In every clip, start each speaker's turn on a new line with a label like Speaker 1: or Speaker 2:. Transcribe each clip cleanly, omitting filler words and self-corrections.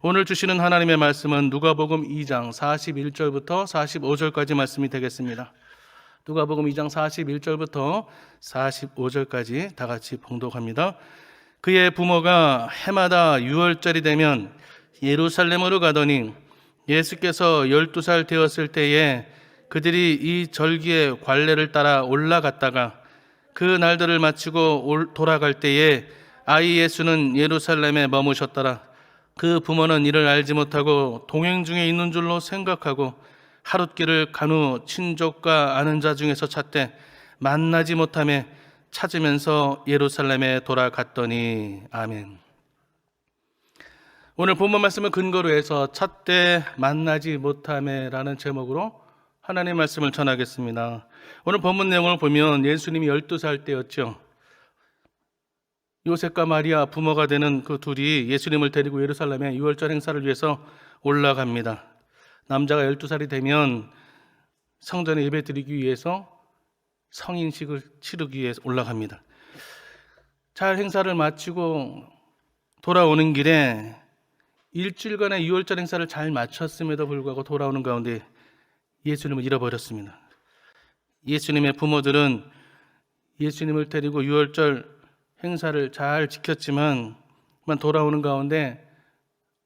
Speaker 1: 오늘 주시는 하나님의 말씀은 누가복음 2장 41절부터 45절까지 말씀이 되겠습니다. 누가복음 2장 41절부터 45절까지 다 같이 봉독합니다. 그의 부모가 해마다 유월절이 되면 예루살렘으로 가더니 예수께서 12살 되었을 때에 그들이 이 절기의 관례를 따라 올라갔다가 그 날들을 마치고 돌아갈 때에 아이 예수는 예루살렘에 머무셨더라. 그 부모는 이를 알지 못하고 동행 중에 있는 줄로 생각하고 하룻길을 간 후 친족과 아는 자 중에서 찾되 만나지 못하며 찾으면서 예루살렘에 돌아갔더니. 아멘. 오늘 본문 말씀을 근거로 해서 찾되 만나지 못하며라는 제목으로 하나님의 말씀을 전하겠습니다. 오늘 본문 내용을 보면 예수님이 12살 때였죠. 요셉과 마리아 부모가 되는 그 둘이 예수님을 데리고 예루살렘에 유월절 행사를 위해서 올라갑니다. 남자가 12살이 되면 성전에 예배 드리기 위해서 성인식을 치르기 위해서 올라갑니다. 잘 행사를 마치고 돌아오는 길에 일주일간의 유월절 행사를 잘 마쳤음에도 불구하고 돌아오는 가운데 예수님을 잃어버렸습니다. 예수님의 부모들은 예수님을 데리고 유월절 행사를 잘 지켰지만 돌아오는 가운데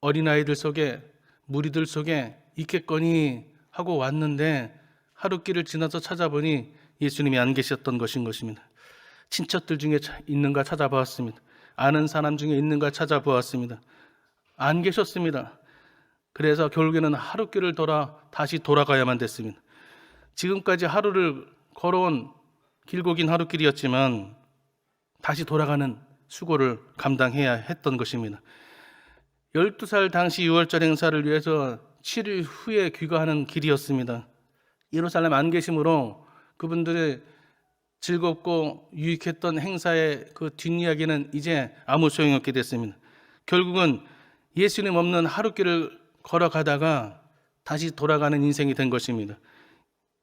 Speaker 1: 어린아이들 속에 무리들 속에 있겠거니 하고 왔는데 하룻길을 지나서 찾아보니 예수님이 안 계셨던 것입니다. 친척들 중에 있는가 찾아보았습니다. 아는 사람 중에 있는가 찾아보았습니다. 안 계셨습니다. 그래서 결국에는 하룻길을 다시 돌아가야만 됐습니다. 지금까지 하루를 걸어온 길고 긴 하룻길이었지만 다시 돌아가는 수고를 감당해야 했던 것입니다. 12살 당시 유월절 행사를 위해서 7일 후에 귀가하는 길이었습니다. 예루살렘 안 계심으로 그분들의 즐겁고 유익했던 행사의 그 뒷이야기는 이제 아무 소용이 없게 됐습니다. 결국은 예수님 없는 하룻길을 걸어가다가 다시 돌아가는 인생이 된 것입니다.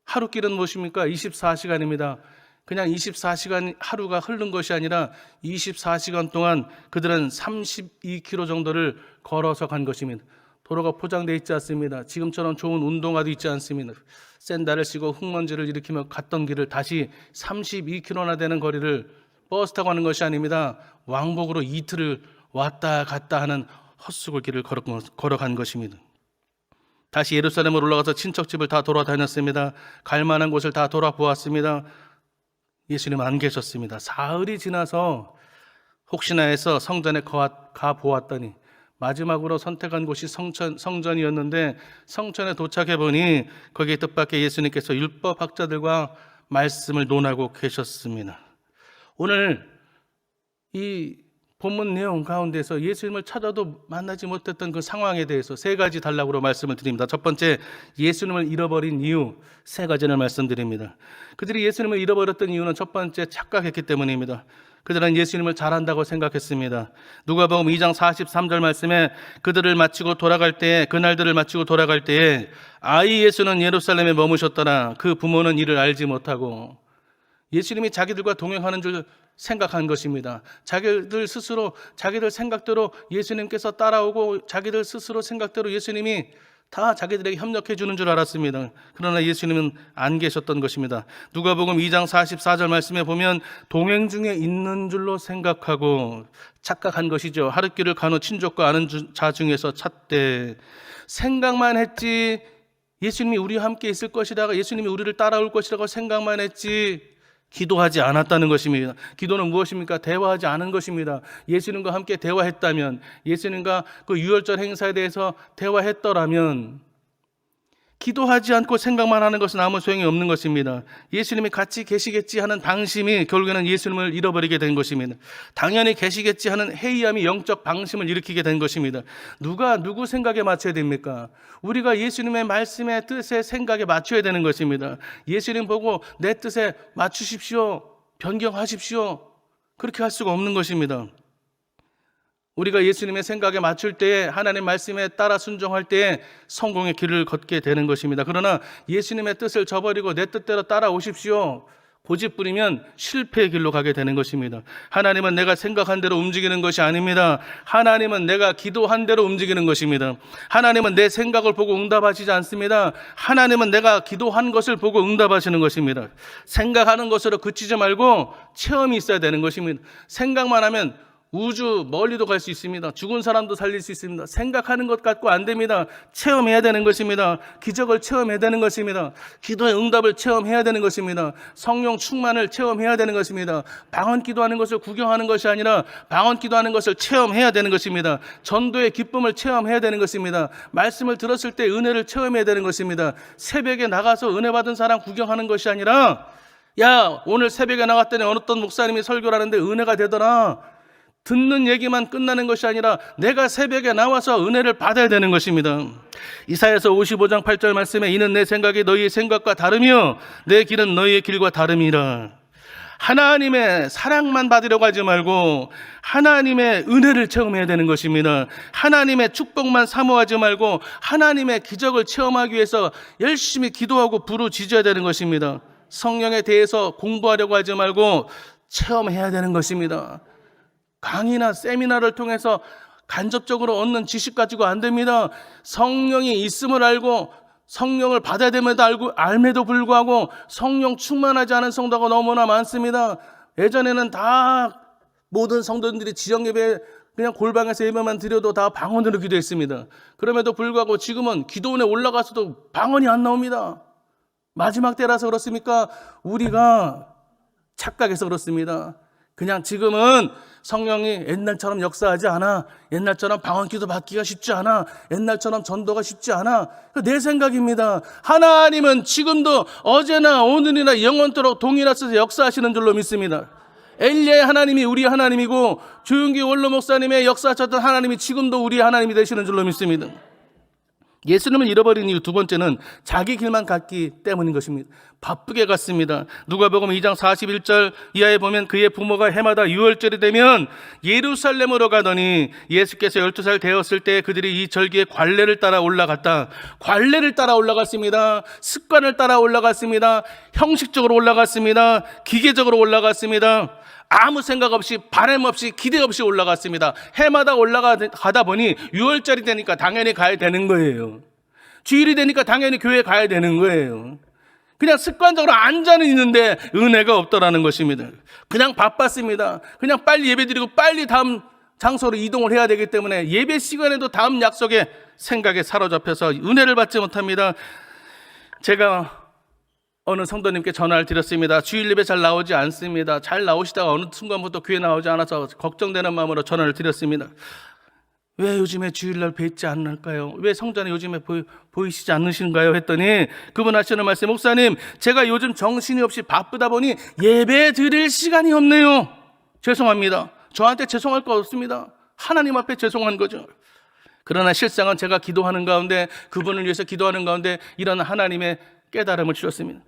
Speaker 1: 하룻길은 무엇입니까? 24시간입니다. 그냥 24시간 하루가 흐른 것이 아니라 24시간 동안 그들은 32km 정도를 걸어서 간 것입니다. 도로가 포장되어 있지 않습니다. 지금처럼 좋은 운동화도 있지 않습니다. 샌들을 신고 흙먼지를 일으키며 갔던 길을 다시 32km나 되는 거리를 버스 타고 가는 것이 아닙니다. 왕복으로 이틀을 왔다 갔다 하는 헛수고 길을 걸어간 것입니다. 다시 예루살렘으로 올라가서 친척집을 다 돌아다녔습니다. 갈 만한 곳을 다 돌아보았습니다. 예수님은 안 계셨습니다. 사흘이 지나서 혹시나 해서 성전에 가보았더니 마지막으로 선택한 곳이 성전이었는데 성전에 도착해 보니 거기에 뜻밖의 예수님께서 율법학자들과 말씀을 논하고 계셨습니다. 오늘 이 본문 내용 가운데서 예수님을 찾아도 만나지 못했던 그 상황에 대해서 세 가지 단락으로 말씀을 드립니다. 첫 번째, 예수님을 잃어버린 이유 세 가지를 말씀드립니다. 그들이 예수님을 잃어버렸던 이유는 첫 번째, 착각했기 때문입니다. 그들은 예수님을 잘한다고 생각했습니다. 누가복음 2장 43절 말씀에 그날들을 마치고 돌아갈 때에 아이 예수는 예루살렘에 머무셨더라. 그 부모는 이를 알지 못하고. 예수님이 자기들과 동행하는 줄 생각한 것입니다. 자기들 생각대로 예수님께서 따라오고 자기들 스스로 생각대로 예수님이 다 자기들에게 협력해 주는 줄 알았습니다. 그러나 예수님은 안 계셨던 것입니다. 누가복음 2장 44절 말씀에 보면 동행 중에 있는 줄로 생각하고 착각한 것이죠. 하룻길을 간 후 친족과 아는 자 중에서 찾되. 생각만 했지 예수님이 우리와 함께 있을 것이라고, 예수님이 우리를 따라올 것이라고 생각만 했지 기도하지 않았다는 것입니다. 기도는 무엇입니까? 대화하지 않은 것입니다. 예수님과 함께 대화했다면, 예수님과 그 유월절 행사에 대해서 대화했더라면, 기도하지 않고 생각만 하는 것은 아무 소용이 없는 것입니다. 예수님이 같이 계시겠지 하는 방심이 결국에는 예수님을 잃어버리게 된 것입니다. 당연히 계시겠지 하는 해이함이 영적 방심을 일으키게 된 것입니다. 누구 생각에 맞춰야 됩니까? 우리가 예수님의 말씀의 뜻에 생각에 맞춰야 되는 것입니다. 예수님 보고 내 뜻에 맞추십시오, 변경하십시오, 그렇게 할 수가 없는 것입니다. 우리가 예수님의 생각에 맞출 때에, 하나님 말씀에 따라 순종할 때에 성공의 길을 걷게 되는 것입니다. 그러나 예수님의 뜻을 저버리고 내 뜻대로 따라오십시오, 고집 부리면 실패의 길로 가게 되는 것입니다. 하나님은 내가 생각한 대로 움직이는 것이 아닙니다. 하나님은 내가 기도한 대로 움직이는 것입니다. 하나님은 내 생각을 보고 응답하시지 않습니다. 하나님은 내가 기도한 것을 보고 응답하시는 것입니다. 생각하는 것으로 그치지 말고 체험이 있어야 되는 것입니다. 생각만 하면 우주 멀리도 갈 수 있습니다. 죽은 사람도 살릴 수 있습니다. 생각하는 것 갖고 안 됩니다. 체험해야 되는 것입니다. 기적을 체험해야 되는 것입니다. 기도의 응답을 체험해야 되는 것입니다. 성령 충만을 체험해야 되는 것입니다. 방언 기도하는 것을 구경하는 것이 아니라 방언 기도하는 것을 체험해야 되는 것입니다. 전도의 기쁨을 체험해야 되는 것입니다. 말씀을 들었을 때 은혜를 체험해야 되는 것입니다. 새벽에 나가서 은혜 받은 사람 구경하는 것이 아니라 야, 오늘 새벽에 나갔더니 어떤 목사님이 설교를 하는데 은혜가 되더라. 듣는 얘기만 끝나는 것이 아니라 내가 새벽에 나와서 은혜를 받아야 되는 것입니다. 이사야서 55장 8절 말씀에 이는 내 생각이 너희의 생각과 다르며 내 길은 너희의 길과 다름이라. 하나님의 사랑만 받으려고 하지 말고 하나님의 은혜를 체험해야 되는 것입니다. 하나님의 축복만 사모하지 말고 하나님의 기적을 체험하기 위해서 열심히 기도하고 부르짖어야 되는 것입니다. 성령에 대해서 공부하려고 하지 말고 체험해야 되는 것입니다. 강의나 세미나를 통해서 간접적으로 얻는 지식 가지고 안 됩니다. 성령이 있음을 알고 성령을 받아야 됨에도 알매도 불구하고 성령 충만하지 않은 성도가 너무나 많습니다. 예전에는 다 모든 성도들이 지정 예배 그냥 골방에서 예배만 드려도 다 방언으로 기도했습니다. 그럼에도 불구하고 지금은 기도원에 올라가서도 방언이 안 나옵니다. 마지막 때라서 그렇습니까? 우리가 착각해서 그렇습니다. 그냥 지금은 성령이 옛날처럼 역사하지 않아. 옛날처럼 방언기도 받기가 쉽지 않아. 옛날처럼 전도가 쉽지 않아. 내 생각입니다. 하나님은 지금도 어제나 오늘이나 영원토록 동일하셔서 역사하시는 줄로 믿습니다. 엘리야의 하나님이 우리 하나님이고 조용기 원로 목사님의 역사하셨던 하나님이 지금도 우리 하나님이 되시는 줄로 믿습니다. 예수님을 잃어버린 이유 두 번째는 자기 길만 갔기 때문인 것입니다. 바쁘게 갔습니다. 누가복음 2장 41절 이하에 보면 그의 부모가 해마다 유월절이 되면 예루살렘으로 가더니 예수께서 12살 되었을 때 그들이 이 절기에 관례를 따라 올라갔다. 관례를 따라 올라갔습니다. 습관을 따라 올라갔습니다. 형식적으로 올라갔습니다. 기계적으로 올라갔습니다. 아무 생각 없이 바람 없이 기대 없이 올라갔습니다. 해마다 올라가다 보니 6월절이 되니까 당연히 가야 되는 거예요. 주일이 되니까 당연히 교회에 가야 되는 거예요. 그냥 습관적으로 앉아는 있는데 은혜가 없더라는 것입니다. 그냥 바빴습니다. 그냥 빨리 예배드리고 빨리 다음 장소로 이동을 해야 되기 때문에 예배 시간에도 다음 약속에 생각에 사로잡혀서 은혜를 받지 못합니다. 제가 어느 성도님께 전화를 드렸습니다. 주일 예배 잘 나오지 않습니다. 잘 나오시다가 어느 순간부터 교회 나오지 않아서 걱정되는 마음으로 전화를 드렸습니다. 왜 요즘에 주일날 뵙지 않을까요? 왜 성전에 요즘에 보이시지 않으신가요? 했더니 그분 하시는 말씀, 목사님 제가 요즘 정신이 없이 바쁘다 보니 예배 드릴 시간이 없네요. 죄송합니다. 저한테 죄송할 거 없습니다. 하나님 앞에 죄송한 거죠. 그러나 실상은 제가 기도하는 가운데 그분을 위해서 기도하는 가운데 이런 하나님의 깨달음을 주셨습니다.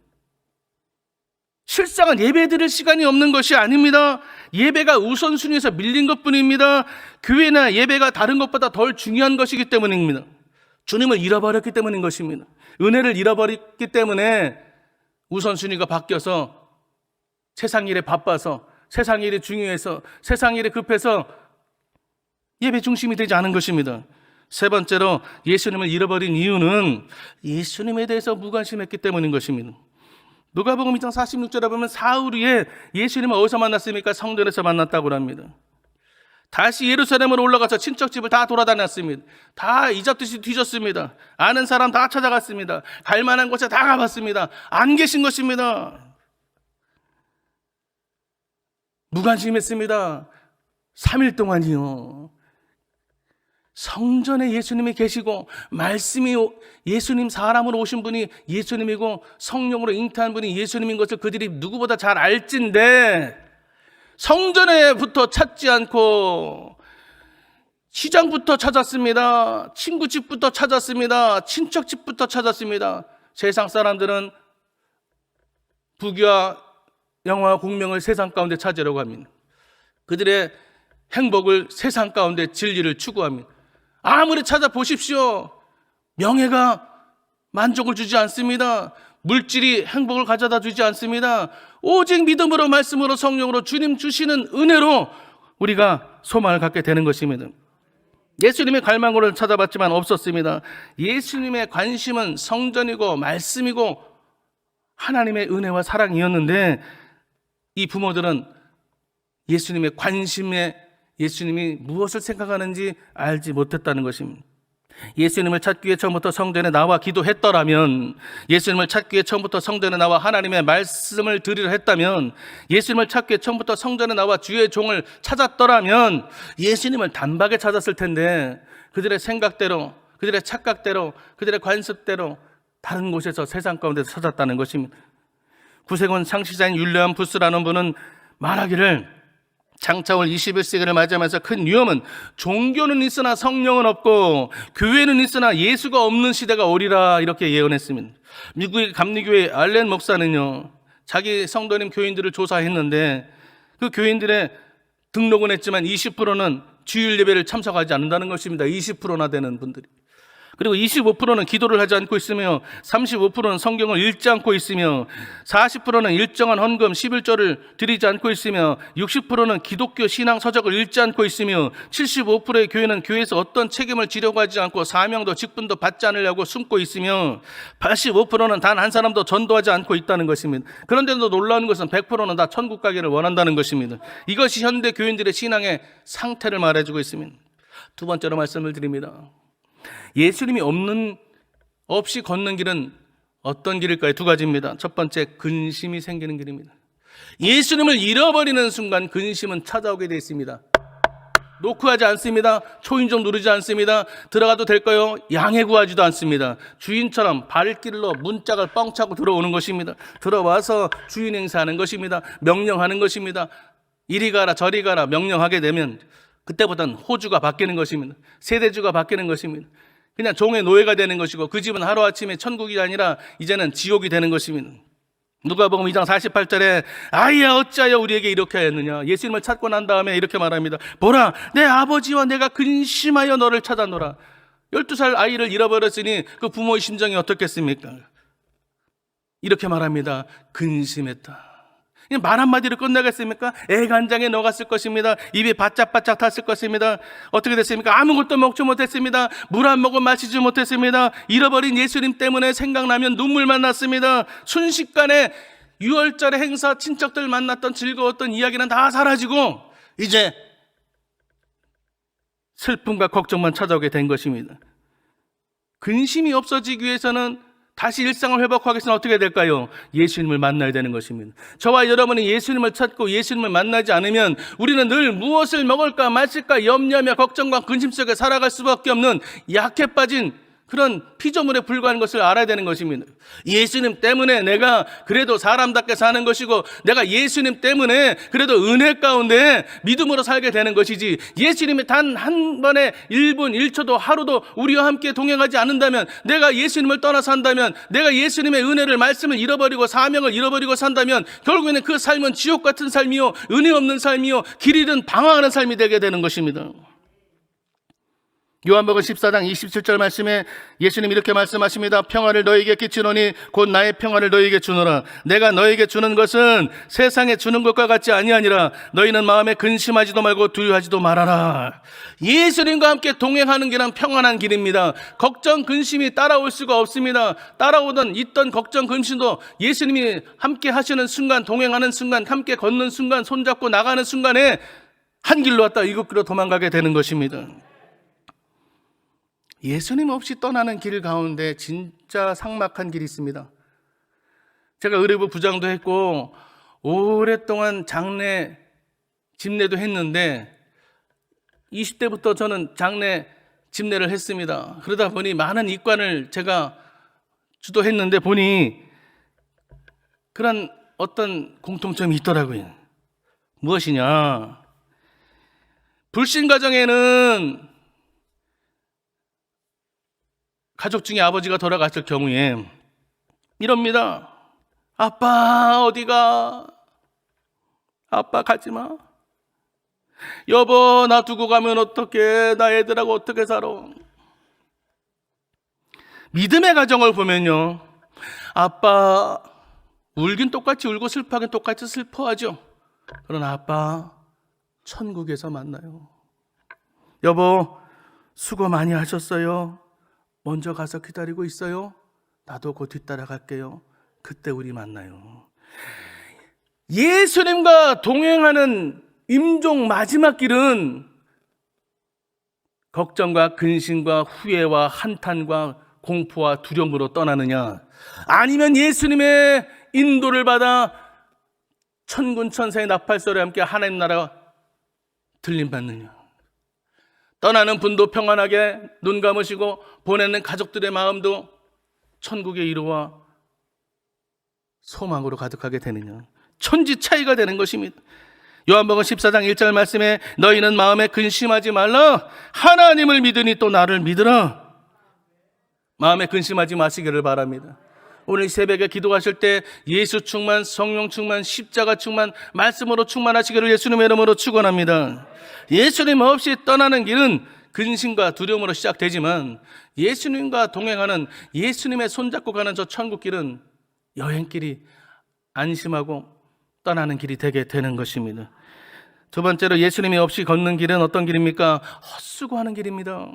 Speaker 1: 실상은 예배 드릴 시간이 없는 것이 아닙니다. 예배가 우선순위에서 밀린 것뿐입니다. 교회나 예배가 다른 것보다 덜 중요한 것이기 때문입니다. 주님을 잃어버렸기 때문인 것입니다. 은혜를 잃어버렸기 때문에 우선순위가 바뀌어서 세상 일에 바빠서 세상 일이 중요해서 세상 일에 급해서 예배 중심이 되지 않은 것입니다. 세 번째로 예수님을 잃어버린 이유는 예수님에 대해서 무관심했기 때문인 것입니다. 누가복음 2장 46절에 보면 사울이 예수님을 어디서 만났습니까? 성전에서 만났다고 합니다. 다시 예루살렘으로 올라가서 친척집을 다 돌아다녔습니다. 다 이잡듯이 뒤졌습니다. 아는 사람 다 찾아갔습니다. 갈 만한 곳에 다 가봤습니다. 안 계신 것입니다. 무관심했습니다. 3일 동안이요. 성전에 예수님이 계시고 말씀이 예수님 사람으로 오신 분이 예수님이고 성령으로 잉태한 분이 예수님인 것을 그들이 누구보다 잘 알진데 성전에부터 찾지 않고 시장부터 찾았습니다. 친구 집부터 찾았습니다. 친척 집부터 찾았습니다. 세상 사람들은 부귀와 영화와 공명을 세상 가운데 찾으려고 합니다. 그들의 행복을 세상 가운데 진리를 추구합니다. 아무리 찾아보십시오. 명예가 만족을 주지 않습니다. 물질이 행복을 가져다 주지 않습니다. 오직 믿음으로, 말씀으로, 성령으로 주님 주시는 은혜로 우리가 소망을 갖게 되는 것입니다. 예수님의 갈망으로 찾아봤지만 없었습니다. 예수님의 관심은 성전이고 말씀이고 하나님의 은혜와 사랑이었는데 이 부모들은 예수님의 관심에 예수님이 무엇을 생각하는지 알지 못했다는 것입니다. 예수님을 찾기 위해 처음부터 성전에 나와 기도했더라면, 예수님을 찾기 위해 처음부터 성전에 나와 하나님의 말씀을 들으려 했다면, 예수님을 찾기 위해 처음부터 성전에 나와 주의 종을 찾았더라면 예수님을 단박에 찾았을 텐데 그들의 생각대로, 그들의 착각대로, 그들의 관습대로 다른 곳에서 세상 가운데서 찾았다는 것입니다. 구세군 창시자인 율리안 부스라는 분은 말하기를 장차올 21세기를 맞이하면서 큰 위험은 종교는 있으나 성령은 없고 교회는 있으나 예수가 없는 시대가 오리라, 이렇게 예언했습니다. 미국의 감리교회 알렌 목사는요, 자기 성도님 교인들을 조사했는데 그 교인들의 등록은 했지만 20%는 주일 예배를 참석하지 않는다는 것입니다. 20%나 되는 분들이. 그리고 25%는 기도를 하지 않고 있으며 35%는 성경을 읽지 않고 있으며 40%는 일정한 헌금 11조를 드리지 않고 있으며 60%는 기독교 신앙 서적을 읽지 않고 있으며 75%의 교회는 교회에서 어떤 책임을 지려고 하지 않고 사명도 직분도 받지 않으려고 숨고 있으며 85%는 단 한 사람도 전도하지 않고 있다는 것입니다. 그런데도 놀라운 것은 100%는 다 천국 가기를 원한다는 것입니다. 이것이 현대 교인들의 신앙의 상태를 말해주고 있습니다. 두 번째로 말씀을 드립니다. 예수님이 없이 걷는 길은 어떤 길일까요? 두 가지입니다. 첫 번째, 근심이 생기는 길입니다. 예수님을 잃어버리는 순간 근심은 찾아오게 되어 있습니다. 노크하지 않습니다. 초인종 누르지 않습니다. 들어가도 될까요? 양해 구하지도 않습니다. 주인처럼 발길로 문짝을 뻥 차고 들어오는 것입니다. 들어와서 주인 행사하는 것입니다. 명령하는 것입니다. 이리 가라 저리 가라 명령하게 되면 그때부터는 호주가 바뀌는 것입니다. 세대주가 바뀌는 것입니다. 그냥 종의 노예가 되는 것이고 그 집은 하루아침에 천국이 아니라 이제는 지옥이 되는 것입니다. 누가복음 2장 48절에 아이야 어찌하여 우리에게 이렇게 하였느냐. 예수님을 찾고 난 다음에 이렇게 말합니다. 보라 내 아버지와 내가 근심하여 너를 찾아노라. 12살 아이를 잃어버렸으니 그 부모의 심정이 어떻겠습니까? 이렇게 말합니다. 근심했다. 말 한마디로 끝나겠습니까? 애간장에 녹았을 것입니다. 입이 바짝바짝 탔을 것입니다. 어떻게 됐습니까? 아무것도 먹지 못했습니다. 물 한 모금 마시지 못했습니다. 잃어버린 예수님 때문에 생각나면 눈물만 났습니다. 순식간에 6월절의 행사, 친척들 만났던 즐거웠던 이야기는 다 사라지고 이제 슬픔과 걱정만 찾아오게 된 것입니다. 근심이 없어지기 위해서는 다시 일상을 회복하기 위해서는 어떻게 될까요? 예수님을 만나야 되는 것입니다. 저와 여러분이 예수님을 찾고 예수님을 만나지 않으면 우리는 늘 무엇을 먹을까 마실까 염려하며 걱정과 근심 속에 살아갈 수밖에 없는 약해 빠진 그런 피조물에 불과한 것을 알아야 되는 것입니다. 예수님 때문에 내가 그래도 사람답게 사는 것이고 내가 예수님 때문에 그래도 은혜 가운데 믿음으로 살게 되는 것이지, 예수님이 단 한 번에 1분 1초도 하루도 우리와 함께 동행하지 않는다면, 내가 예수님을 떠나 산다면, 내가 예수님의 은혜를 말씀을 잃어버리고 사명을 잃어버리고 산다면 결국에는 그 삶은 지옥 같은 삶이요 은혜 없는 삶이요 길 잃은 방황하는 삶이 되게 되는 것입니다. 요한복음 14장 27절 말씀에 예수님 이렇게 말씀하십니다. 평화를 너희에게 끼치노니 곧 나의 평화를 너희에게 주노라. 내가 너희에게 주는 것은 세상에 주는 것과 같지 아니하니라. 너희는 마음에 근심하지도 말고 두려워하지도 말아라. 예수님과 함께 동행하는 길은 평안한 길입니다. 걱정 근심이 따라올 수가 없습니다. 따라오던 있던 걱정 근심도 예수님이 함께 하시는 순간, 동행하는 순간, 함께 걷는 순간, 손잡고 나가는 순간에 한 길로 왔다 이곳 길로 도망가게 되는 것입니다. 예수님 없이 떠나는 길 가운데 진짜 삭막한 길이 있습니다. 제가 의료부 부장도 했고 오랫동안 장례 집례도 했는데 20대부터 저는 장례 집례를 했습니다. 그러다 보니 많은 입관을 제가 주도했는데 보니 그런 어떤 공통점이 있더라고요. 무엇이냐? 불신 가정에는 가족 중에 아버지가 돌아갔을 경우에 이럽니다. 아빠 어디가? 아빠 가지마. 여보 나 두고 가면 어떡해? 나 애들하고 어떻게 살아? 믿음의 가정을 보면요, 아빠, 울긴 똑같이 울고 슬퍼하긴 똑같이 슬퍼하죠. 그러나 아빠, 천국에서 만나요. 여보, 수고 많이 하셨어요. 먼저 가서 기다리고 있어요. 나도 곧 뒤따라 갈게요. 그때 우리 만나요. 예수님과 동행하는 임종 마지막 길은 걱정과 근심과 후회와 한탄과 공포와 두려움으로 떠나느냐, 아니면 예수님의 인도를 받아 천군 천사의 나팔소리와 함께 하나님 나라 들림받느냐. 떠나는 분도 평안하게 눈 감으시고 보내는 가족들의 마음도 천국의 이루와 소망으로 가득하게 되느냐. 천지 차이가 되는 것입니다. 요한복음 14장 1절 말씀에 너희는 마음에 근심하지 말라. 하나님을 믿으니 또 나를 믿으라. 마음에 근심하지 마시기를 바랍니다. 오늘 새벽에 기도하실 때 예수 충만, 성령 충만, 십자가 충만, 말씀으로 충만하시기를 예수님의 이름으로 축원합니다. 예수님 없이 떠나는 길은 근심과 두려움으로 시작되지만 예수님과 동행하는, 예수님의 손잡고 가는 저 천국길은 여행길이 안심하고 떠나는 길이 되게 되는 것입니다. 두 번째로 예수님이 없이 걷는 길은 어떤 길입니까? 헛수고하는 길입니다.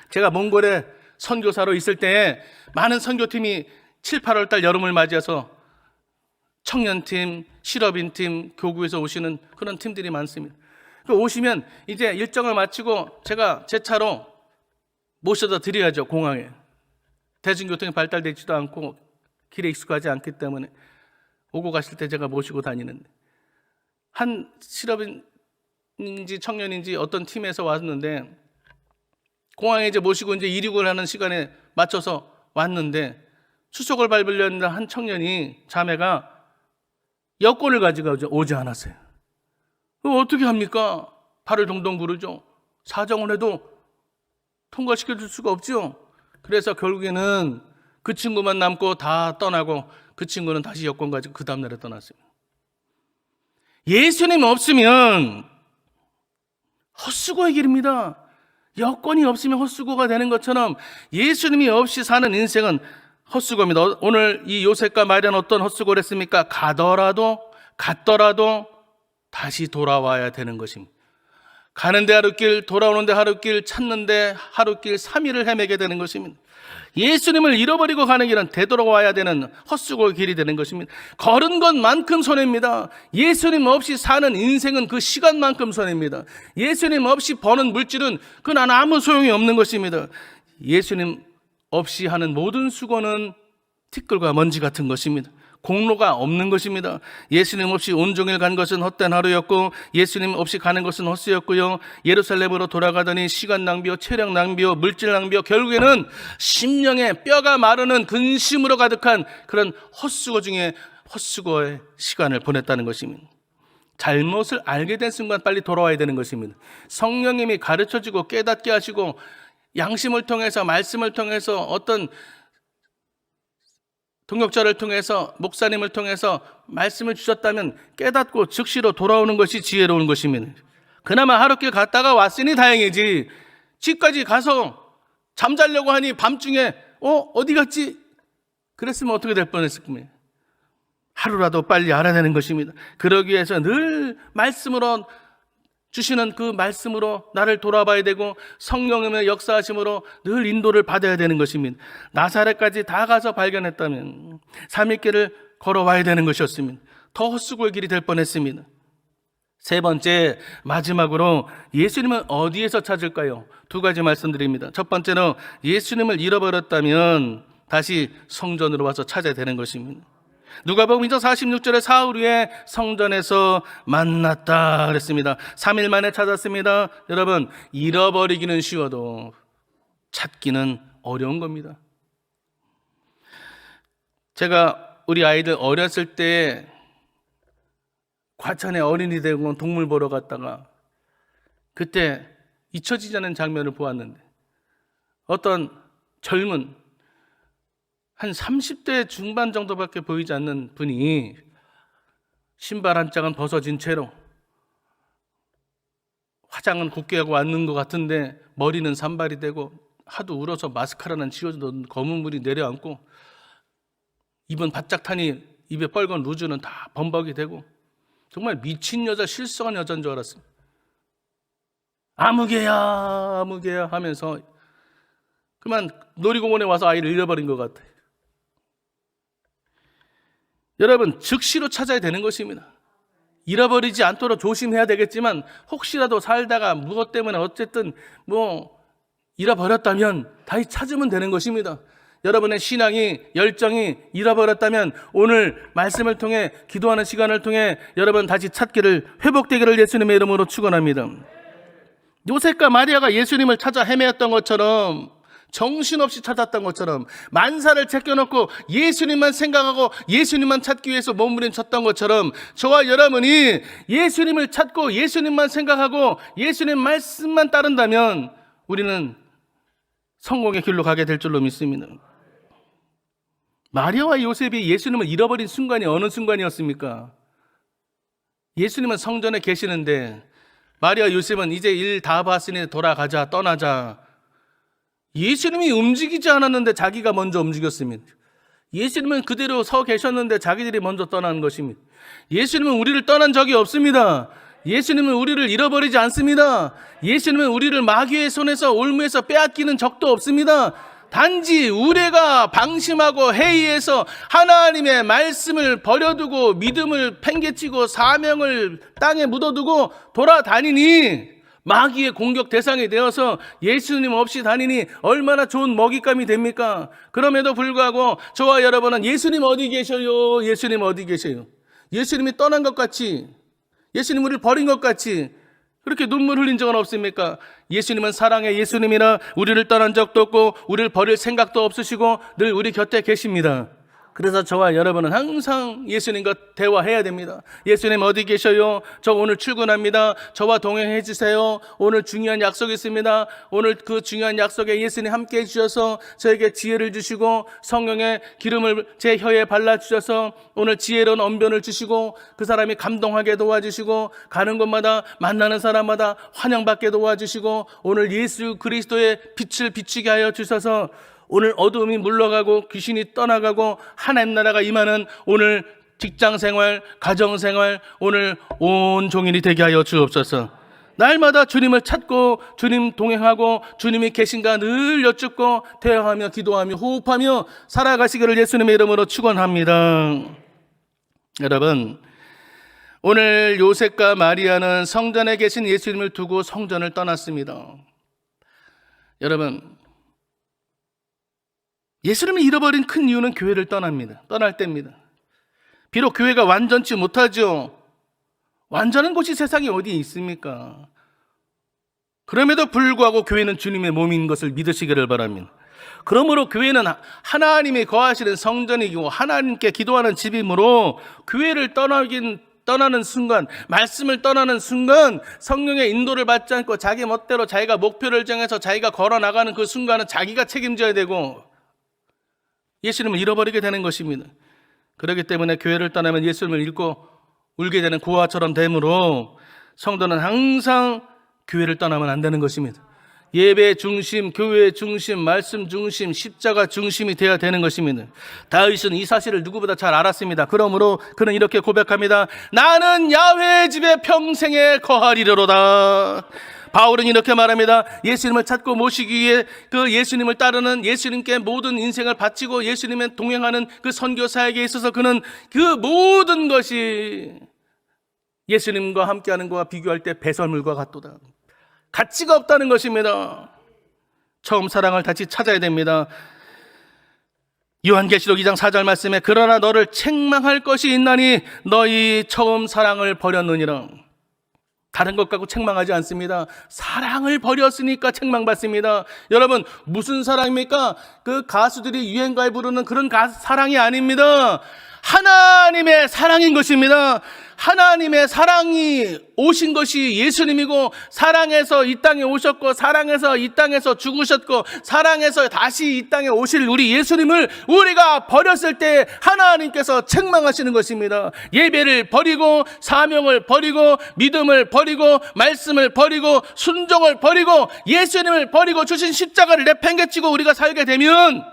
Speaker 1: 제가 몽골에 선교사로 있을 때 많은 선교팀이 7, 8월 달 여름을 맞이해서 청년팀, 실업인팀, 교구에서 오시는 그런 팀들이 많습니다. 오시면 이제 일정을 마치고 제가 제 차로 모셔다 드려야죠. 공항에. 대중교통이 발달되지도 않고 길에 익숙하지 않기 때문에 오고 가실 때 제가 모시고 다니는데, 한 실업인인지 청년인지 어떤 팀에서 왔는데 공항에 이제 모시고 이제 이륙을 하는 시간에 맞춰서 왔는데 수속을 밟으려 했는데 한 청년이, 자매가 여권을 가지고 오지 않았어요. 그럼 어떻게 합니까? 발을 동동 구르죠. 사정을 해도 통과시켜 줄 수가 없죠. 그래서 결국에는 그 친구만 남고 다 떠나고 그 친구는 다시 여권 가지고 그 다음날에 떠났습니다. 예수님 없으면 헛수고의 길입니다. 여건이 없으면 헛수고가 되는 것처럼 예수님이 없이 사는 인생은 헛수고입니다. 오늘 이 요셉과 마리아는 어떤 헛수고를 했습니까? 갔더라도 다시 돌아와야 되는 것입니다. 가는데 하루길, 돌아오는데 하루길, 찾는데 하루길, 3일을 헤매게 되는 것입니다. 예수님을 잃어버리고 가는 길은 되돌아와야 되는 헛수고의 길이 되는 것입니다. 걸은 것만큼 손해입니다. 예수님 없이 사는 인생은 그 시간만큼 손해입니다. 예수님 없이 버는 물질은 그건 아무 소용이 없는 것입니다. 예수님 없이 하는 모든 수고는 티끌과 먼지 같은 것입니다. 공로가 없는 것입니다. 예수님 없이 온종일 간 것은 헛된 하루였고, 예수님 없이 가는 것은 헛수였고요. 예루살렘으로 돌아가더니 시간 낭비요, 체력 낭비요, 물질 낭비요, 결국에는 심령의 뼈가 마르는 근심으로 가득한 그런 헛수고 중에 헛수고의 시간을 보냈다는 것입니다. 잘못을 알게 된 순간 빨리 돌아와야 되는 것입니다. 성령님이 가르쳐주고 깨닫게 하시고 양심을 통해서, 말씀을 통해서, 어떤 동역자를 통해서, 목사님을 통해서 말씀을 주셨다면 깨닫고 즉시로 돌아오는 것이 지혜로운 것입니다. 그나마 하루길 갔다가 왔으니 다행이지, 집까지 가서 잠자려고 하니 밤중에 어디 갔지? 그랬으면 어떻게 될 뻔했을 겁니다. 하루라도 빨리 알아야 되는 것입니다. 그러기 위해서 늘 말씀으로 주시는 그 말씀으로 나를 돌아봐야 되고, 성령님의 역사하심으로 늘 인도를 받아야 되는 것입니다. 나사렛까지 다 가서 발견했다면 3일길을 걸어와야 되는 것이었습니다. 더 헛수고의 길이 될 뻔했습니다. 세 번째, 마지막으로 예수님은 어디에서 찾을까요? 두 가지 말씀드립니다. 첫 번째는 예수님을 잃어버렸다면 다시 성전으로 와서 찾아야 되는 것입니다. 누가복음 2장 46절에 사흘 후에 성전에서 만났다 그랬습니다. 3일 만에 찾았습니다. 여러분, 잃어버리기는 쉬워도 찾기는 어려운 겁니다. 제가 우리 아이들 어렸을 때 과천에 어린이 대공원 동물 보러 갔다가 그때 잊혀지지 않는 장면을 보았는데, 어떤 젊은 한 30대 중반 정도밖에 보이지 않는 분이 신발 한 짝은 벗어진 채로, 화장은 곱게 하고 왔는 것 같은데 머리는 산발이 되고 하도 울어서 마스카라는 지워져 넣은 검은 물이 내려앉고 입은 바짝 타니 입에 뻘건 루즈는 다 범벅이 되고 정말 미친 여자, 실성한 여자인 줄 알았습니다. 아무개야 하면서 그만 놀이공원에 와서 아이를 잃어버린 것 같아요. 여러분, 즉시로 찾아야 되는 것입니다. 잃어버리지 않도록 조심해야 되겠지만 혹시라도 살다가 무엇 때문에 어쨌든 잃어버렸다면 다시 찾으면 되는 것입니다. 여러분의 신앙이, 열정이 잃어버렸다면 오늘 말씀을 통해, 기도하는 시간을 통해 여러분 다시 찾기를, 회복되기를 예수님의 이름으로 축원합니다. 요셉과 마리아가 예수님을 찾아 헤매었던 것처럼, 정신없이 찾았던 것처럼, 만사를 제껴놓고 예수님만 생각하고 예수님만 찾기 위해서 몸부림쳤던 것처럼, 저와 여러분이 예수님을 찾고 예수님만 생각하고 예수님 말씀만 따른다면 우리는 성공의 길로 가게 될 줄로 믿습니다. 마리아와 요셉이 예수님을 잃어버린 순간이 어느 순간이었습니까? 예수님은 성전에 계시는데 마리아 요셉은 이제 일 다 봤으니 돌아가자, 떠나자. 예수님이 움직이지 않았는데 자기가 먼저 움직였습니다. 예수님은 그대로 서 계셨는데 자기들이 먼저 떠난 것입니다. 예수님은 우리를 떠난 적이 없습니다. 예수님은 우리를 잃어버리지 않습니다. 예수님은 우리를 마귀의 손에서, 올무에서 빼앗기는 적도 없습니다. 단지 우리가 방심하고 회의해서 하나님의 말씀을 버려두고 믿음을 팽개치고 사명을 땅에 묻어두고 돌아다니니 마귀의 공격 대상이 되어서 예수님 없이 다니니 얼마나 좋은 먹잇감이 됩니까? 그럼에도 불구하고 저와 여러분은 예수님 어디 계셔요? 예수님 어디 계셔요? 예수님이 떠난 것 같이, 예수님 우리를 버린 것 같이 그렇게 눈물 흘린 적은 없습니까? 예수님은 사랑의 예수님이라 우리를 떠난 적도 없고 우리를 버릴 생각도 없으시고 늘 우리 곁에 계십니다. 그래서 저와 여러분은 항상 예수님과 대화해야 됩니다. 예수님 어디 계셔요? 저 오늘 출근합니다. 저와 동행해 주세요. 오늘 중요한 약속이 있습니다. 오늘 그 중요한 약속에 예수님 함께 해주셔서 저에게 지혜를 주시고 성령의 기름을 제 혀에 발라주셔서 오늘 지혜로운 언변을 주시고 그 사람이 감동하게 도와주시고 가는 곳마다 만나는 사람마다 환영받게 도와주시고 오늘 예수 그리스도의 빛을 비추게 하여 주셔서 오늘 어두움이 물러가고 귀신이 떠나가고 하나님 나라가 임하는 오늘 직장생활, 가정생활, 오늘 온 종일이 되게 하여 주옵소서. 날마다 주님을 찾고 주님 동행하고 주님이 계신가 늘 여쭙고 대화하며 기도하며 호흡하며 살아가시기를 예수님의 이름으로 축원합니다. 여러분, 오늘 요셉과 마리아는 성전에 계신 예수님을 두고 성전을 떠났습니다. 여러분, 예수님을 잃어버린 큰 이유는 교회를 떠날 때입니다. 비록 교회가 완전치 못하죠. 완전한 곳이 세상에 어디 있습니까? 그럼에도 불구하고 교회는 주님의 몸인 것을 믿으시기를 바랍니다. 그러므로 교회는 하나님이 거하시는 성전이고 하나님께 기도하는 집이므로 교회를 떠나는 순간, 말씀을 떠나는 순간 성령의 인도를 받지 않고 자기 멋대로 자기가 목표를 정해서 자기가 걸어나가는 그 순간은 자기가 책임져야 되고 예수님을 잃어버리게 되는 것입니다. 그렇기 때문에 교회를 떠나면 예수님을 잃고 울게 되는 고아처럼 되므로 성도는 항상 교회를 떠나면 안 되는 것입니다. 예배 중심, 교회 중심, 말씀 중심, 십자가 중심이 되어야 되는 것입니다. 다윗은 이 사실을 누구보다 잘 알았습니다. 그러므로 그는 이렇게 고백합니다. 나는 야훼의 집에 평생에 거하리로다. 바울은 이렇게 말합니다. 예수님을 찾고 모시기 위해 그 예수님을 따르는, 예수님께 모든 인생을 바치고 예수님의 동행하는 그 선교사에게 있어서 그는 그 모든 것이 예수님과 함께하는 것과 비교할 때 배설물과 같도다. 가치가 없다는 것입니다. 처음 사랑을 다시 찾아야 됩니다. 요한계시록 2장 4절 말씀에 그러나 너를 책망할 것이 있나니 너희 처음 사랑을 버렸느니라. 다른 것 갖고 책망하지 않습니다. 사랑을 버렸으니까 책망받습니다. 여러분, 무슨 사랑입니까? 그 가수들이 유행가에 부르는 그런 사랑이 아닙니다. 하나님의 사랑인 것입니다. 하나님의 사랑이 오신 것이 예수님이고, 사랑해서 이 땅에 오셨고, 사랑해서 이 땅에서 죽으셨고, 사랑해서 다시 이 땅에 오실 우리 예수님을 우리가 버렸을 때 하나님께서 책망하시는 것입니다. 예배를 버리고, 사명을 버리고, 믿음을 버리고, 말씀을 버리고, 순종을 버리고, 예수님을 버리고 주신 십자가를 내팽개치고 우리가 살게 되면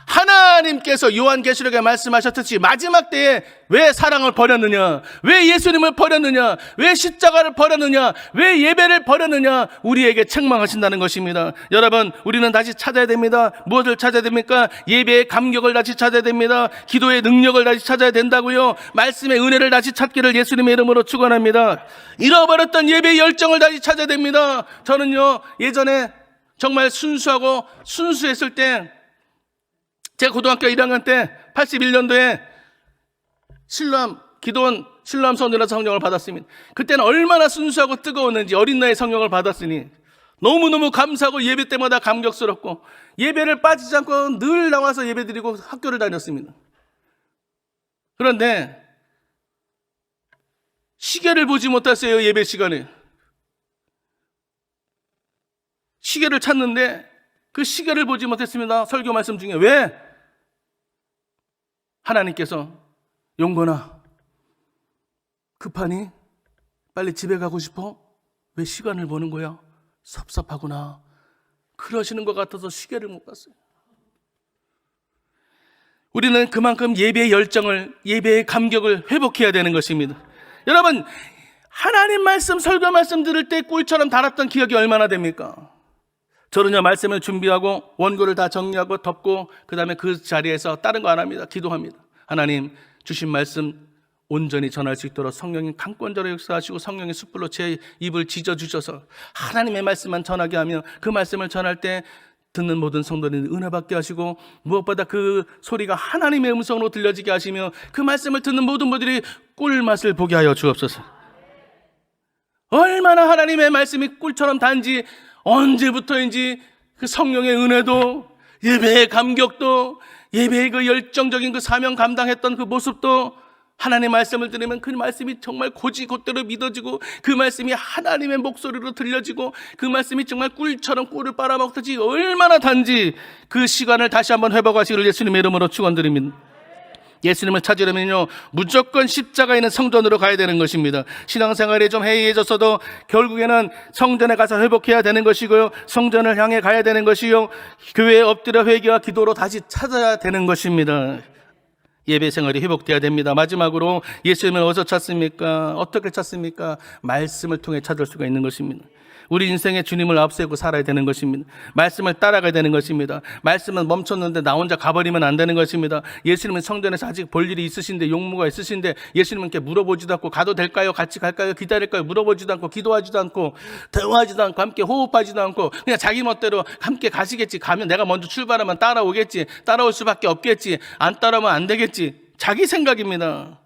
Speaker 1: 하나님께서 요한계시록에 말씀하셨듯이 마지막 때에 왜 사랑을 버렸느냐, 왜 예수님을 버렸느냐, 왜 십자가를 버렸느냐, 왜 예배를 버렸느냐, 우리에게 책망하신다는 것입니다. 여러분, 우리는 다시 찾아야 됩니다. 무엇을 찾아야 됩니까? 예배의 감격을 다시 찾아야 됩니다. 기도의 능력을 다시 찾아야 된다고요. 말씀의 은혜를 다시 찾기를 예수님의 이름으로 축원합니다. 잃어버렸던 예배의 열정을 다시 찾아야 됩니다. 저는요, 예전에 정말 순수하고 순수했을 때, 제가 고등학교 1학년 때 81년도에 기도원 실로암 선교라 성령을 받았습니다. 그때는 얼마나 순수하고 뜨거웠는지, 어린 나이에 성령을 받았으니 너무너무 감사하고 예배 때마다 감격스럽고 예배를 빠지지 않고 늘 나와서 예배드리고 학교를 다녔습니다. 그런데 시계를 보지 못했어요. 예배 시간에 시계를 찾는데 그 시계를 보지 못했습니다. 설교 말씀 중에. 왜? 하나님께서 용건아, 급하니? 빨리 집에 가고 싶어? 왜 시간을 보는 거야? 섭섭하구나. 그러시는 것 같아서 시계를 못 봤어요. 우리는 그만큼 예배의 열정을, 예배의 감격을 회복해야 되는 것입니다. 여러분, 하나님 말씀, 설교 말씀 들을 때 꿀처럼 달았던 기억이 얼마나 됩니까? 저는요, 말씀을 준비하고 원고를 다 정리하고 덮고 그 다음에 그 자리에서 다른 거 안 합니다. 기도합니다. 하나님, 주신 말씀 온전히 전할 수 있도록 성령님 강권적으로 역사하시고 성령의 숯불로 제 입을 지져주셔서 하나님의 말씀만 전하게 하며 그 말씀을 전할 때 듣는 모든 성도들이 은혜 받게 하시고 무엇보다 그 소리가 하나님의 음성으로 들려지게 하시며 그 말씀을 듣는 모든 분들이 꿀맛을 보게 하여 주옵소서. 얼마나 하나님의 말씀이 꿀처럼 단지 언제부터인지 그 성령의 은혜도, 예배의 감격도, 예배의 그 열정적인 그 사명 감당했던 그 모습도, 하나님의 말씀을 들으면 그 말씀이 정말 곧이곧대로 믿어지고 그 말씀이 하나님의 목소리로 들려지고 그 말씀이 정말 꿀처럼 꿀을 빨아먹듯이 얼마나 단지 그 시간을 다시 한번 회복하시기를 예수님의 이름으로 축원드립니다. 예수님을 찾으려면요, 무조건 십자가에 있는 성전으로 가야 되는 것입니다. 신앙생활이 좀 해이해졌어도 결국에는 성전에 가서 회복해야 되는 것이고요, 성전을 향해 가야 되는 것이요, 교회에 엎드려 회개와 기도로 다시 찾아야 되는 것입니다. 예배 생활이 회복돼야 됩니다. 마지막으로 예수님을 어디서 찾습니까? 어떻게 찾습니까? 말씀을 통해 찾을 수가 있는 것입니다. 우리 인생에 주님을 앞세우고 살아야 되는 것입니다. 말씀을 따라가야 되는 것입니다. 말씀은 멈췄는데 나 혼자 가버리면 안 되는 것입니다. 예수님은 성전에서 아직 볼 일이 있으신데, 용무가 있으신데 예수님께 물어보지도 않고 가도 될까요? 같이 갈까요? 기다릴까요? 물어보지도 않고 기도하지도 않고 대화하지도 않고 함께 호흡하지도 않고 그냥 자기 멋대로 함께 가시겠지. 가면 내가 먼저 출발하면 따라오겠지. 따라올 수밖에 없겠지. 안 따라오면 안 되겠지. 자기 생각입니다.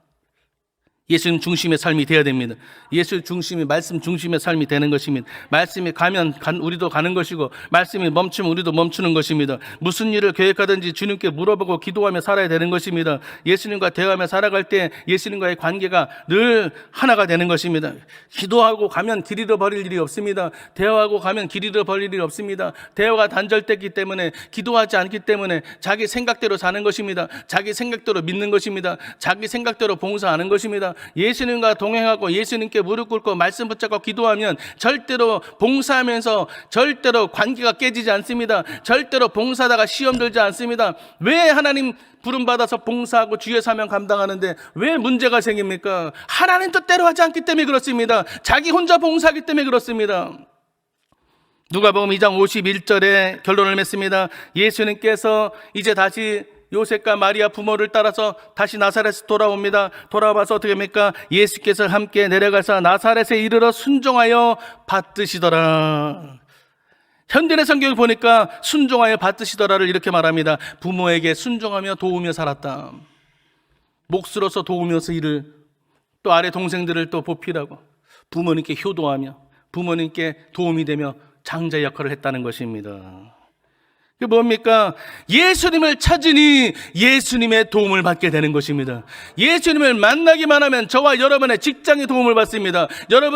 Speaker 1: 예수님 중심의 삶이 되어야 됩니다. 예수 중심이, 말씀 중심의 삶이 되는 것입니다. 말씀이 가면 우리도 가는 것이고 말씀이 멈추면 우리도 멈추는 것입니다. 무슨 일을 계획하든지 주님께 물어보고 기도하며 살아야 되는 것입니다. 예수님과 대화하며 살아갈 때 예수님과의 관계가 늘 하나가 되는 것입니다. 기도하고 가면 길 잃어버릴 일이 없습니다. 대화하고 가면 길 잃어버릴 일이 없습니다. 대화가 단절됐기 때문에, 기도하지 않기 때문에 자기 생각대로 사는 것입니다. 자기 생각대로 믿는 것입니다. 자기 생각대로 봉사하는 것입니다. 예수님과 동행하고 예수님께 무릎 꿇고 말씀 붙잡고 기도하면 절대로 봉사하면서 절대로 관계가 깨지지 않습니다. 절대로 봉사하다가 시험 들지 않습니다. 왜 하나님 부름받아서 봉사하고 주의 사명 감당하는데 왜 문제가 생깁니까? 하나님 뜻대로 하지 않기 때문에 그렇습니다. 자기 혼자 봉사하기 때문에 그렇습니다. 누가복음 2장 51절에 결론을 맺습니다. 예수님께서 이제 다시 요셉과 마리아 부모를 따라서 다시 나사렛에 돌아옵니다. 돌아와서 어떻게 합니까? 예수께서 함께 내려가서 나사렛에 이르러 순종하여 받드시더라. 현대의 성경을 보니까 순종하여 받드시더라를 이렇게 말합니다. 부모에게 순종하며 도우며 살았다. 몫으로서 도우면서 일을, 또 아래 동생들을 또 보필하고 부모님께 효도하며 부모님께 도움이 되며 장자 역할을 했다는 것입니다. 그게 뭡니까? 예수님을 찾으니 예수님의 도움을 받게 되는 것입니다. 예수님을 만나기만 하면 저와 여러분의 직장에 도움을 받습니다.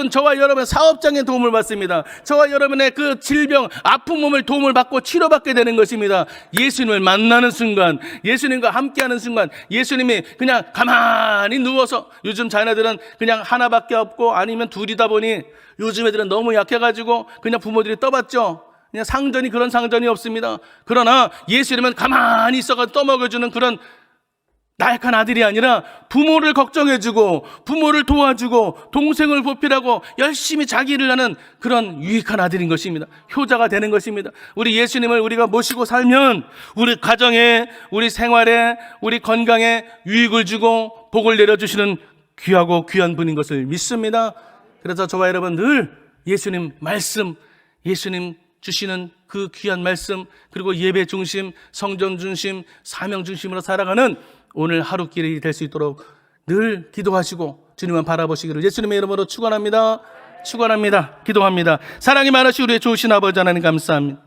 Speaker 1: 저와 여러분의 사업장에 도움을 받습니다. 저와 여러분의 그 질병, 아픈 몸을 도움을 받고 치료받게 되는 것입니다. 예수님을 만나는 순간, 예수님과 함께하는 순간, 예수님이 그냥 가만히 누워서, 요즘 자녀들은 그냥 하나밖에 없고 아니면 둘이다 보니 요즘 애들은 너무 약해가지고 그냥 부모들이 떠받죠. 그냥 상전이 그런 상전이 없습니다. 그러나 예수님은 가만히 있어가 떠먹여주는 그런 나약한 아들이 아니라 부모를 걱정해주고 부모를 도와주고 동생을 보필하고 열심히 자기 일을 하는 그런 유익한 아들인 것입니다. 효자가 되는 것입니다. 우리 예수님을 우리가 모시고 살면 우리 가정에, 우리 생활에, 우리 건강에 유익을 주고 복을 내려주시는 귀하고 귀한 분인 것을 믿습니다. 그래서 저와 여러분 늘 예수님 말씀, 예수님 주시는 그 귀한 말씀, 그리고 예배 중심, 성전 중심, 사명 중심으로 살아가는 오늘 하루길이 될 수 있도록 늘 기도하시고 주님만 바라보시기를 예수님의 이름으로 축원합니다. 축원합니다. 기도합니다. 사랑이 많으시 우리의 좋으신 아버지 하나님 감사합니다.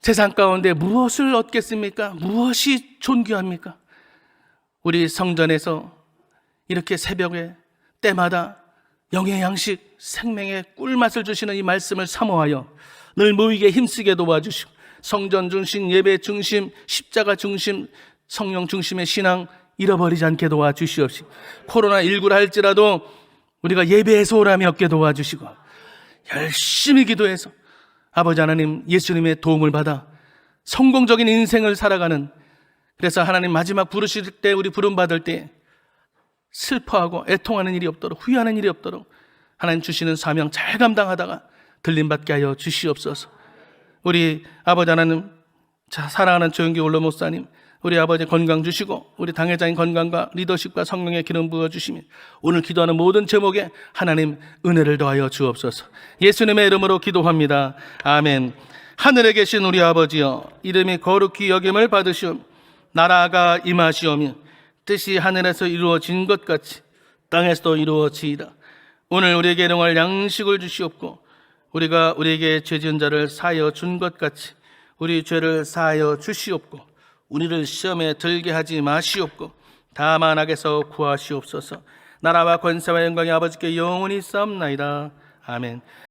Speaker 1: 세상 가운데 무엇을 얻겠습니까? 무엇이 존귀합니까? 우리 성전에서 이렇게 새벽에 때마다 영의 양식, 생명의 꿀맛을 주시는 이 말씀을 사모하여 늘 모이게 힘쓰게 도와주시고 성전 중심, 예배 중심, 십자가 중심, 성령 중심의 신앙 잃어버리지 않게 도와주시옵시고 코로나19라 할지라도 우리가 예배에서 오람이 없게 도와주시고 열심히 기도해서 아버지 하나님 예수님의 도움을 받아 성공적인 인생을 살아가는, 그래서 하나님 마지막 부르실 때 우리 부름받을 때 슬퍼하고 애통하는 일이 없도록, 후회하는 일이 없도록 하나님 주시는 사명 잘 감당하다가 들림받게 하여 주시옵소서. 우리 아버지 하나님, 사랑하는 조영기 원로 목사님, 우리 아버지 건강 주시고 우리 당회장인 건강과 리더십과 성령의 기름 부어주시며 오늘 기도하는 모든 제목에 하나님 은혜를 더하여 주옵소서. 예수님의 이름으로 기도합니다. 아멘. 하늘에 계신 우리 아버지여, 이름이 거룩히 여김을 받으시오. 나라가 임하시오며 뜻이 하늘에서 이루어진 것 같이 땅에서도 이루어지이다. 오늘 우리에게 일용할 양식을 주시옵고 우리가 우리에게 죄 지은 자를 사하여 준 것 같이 우리 죄를 사하여 주시옵고 우리를 시험에 들게 하지 마시옵고 다만 악에서 구하시옵소서. 나라와 권세와 영광이 아버지께 영원히 있사옵나이다. 아멘.